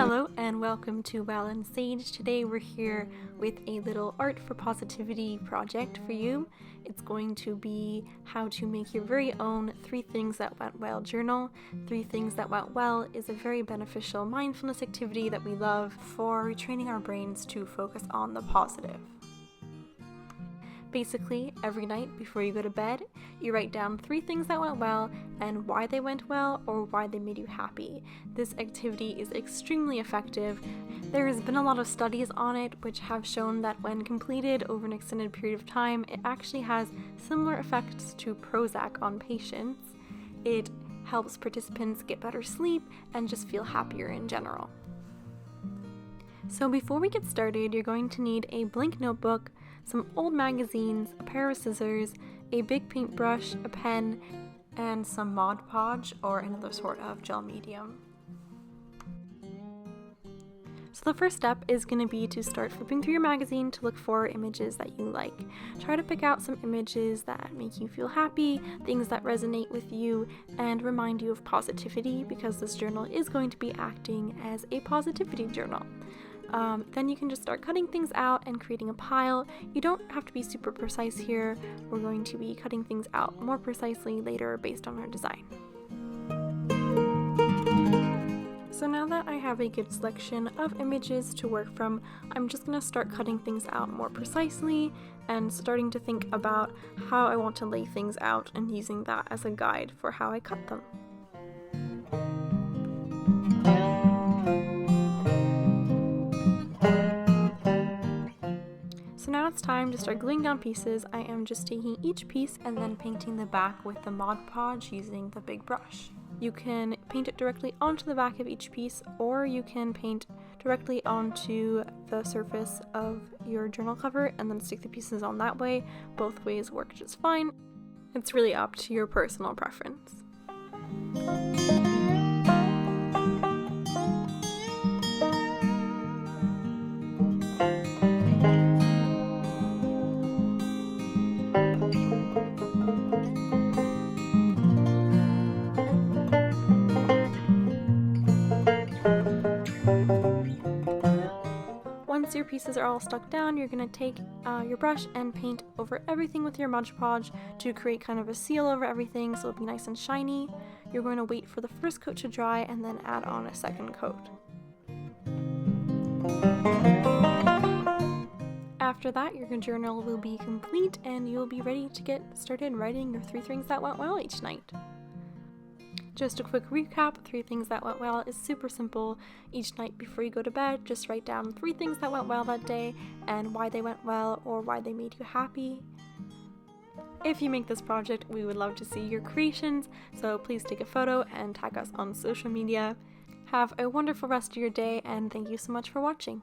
Hello and welcome to Well and Sage. Today we're here with a little art for positivity project for you. It's going to be how to make your very own 3 things that went well journal. 3 things that went well is a very beneficial mindfulness activity that we love for retraining our brains to focus on the positive. Basically, every night before you go to bed, you write down 3 things that went well and why they went well or why they made you happy. This activity is extremely effective. There has been a lot of studies on it which have shown that when completed over an extended period of time, it actually has similar effects to Prozac on patients. It helps participants get better sleep and just feel happier in general. So before we get started, you're going to need a blank notebook, some old magazines, a pair of scissors, a big paintbrush, a pen, and some Mod Podge or another sort of gel medium. So the first step is going to be to start flipping through your magazine to look for images that you like. Try to pick out some images that make you feel happy, things that resonate with you, and remind you of positivity, because this journal is going to be acting as a positivity journal. Then you can just start cutting things out and creating a pile. You don't have to be super precise here. We're going to be cutting things out more precisely later based on our design. So now that I have a good selection of images to work from, I'm just going to start cutting things out more precisely and starting to think about how I want to lay things out and using that as a guide for how I cut them. So now it's time to start gluing down pieces. I am just taking each piece and then painting the back with the Mod Podge using the big brush. You can paint it directly onto the back of each piece, or you can paint directly onto the surface of your journal cover and then stick the pieces on that way. Both ways work just fine. It's really up to your personal preference. Once your pieces are all stuck down, you're going to take your brush and paint over everything with your Mod Podge to create kind of a seal over everything so it'll be nice and shiny. You're going to wait for the first coat to dry and then add on a second coat. After that, your journal will be complete and you'll be ready to get started writing your 3 things that went well each night. Just a quick recap, 3 things that went well is super simple. Each night before you go to bed, just write down 3 things that went well that day and why they went well or why they made you happy. If you make this project, we would love to see your creations, so please take a photo and tag us on social media. Have a wonderful rest of your day and thank you so much for watching.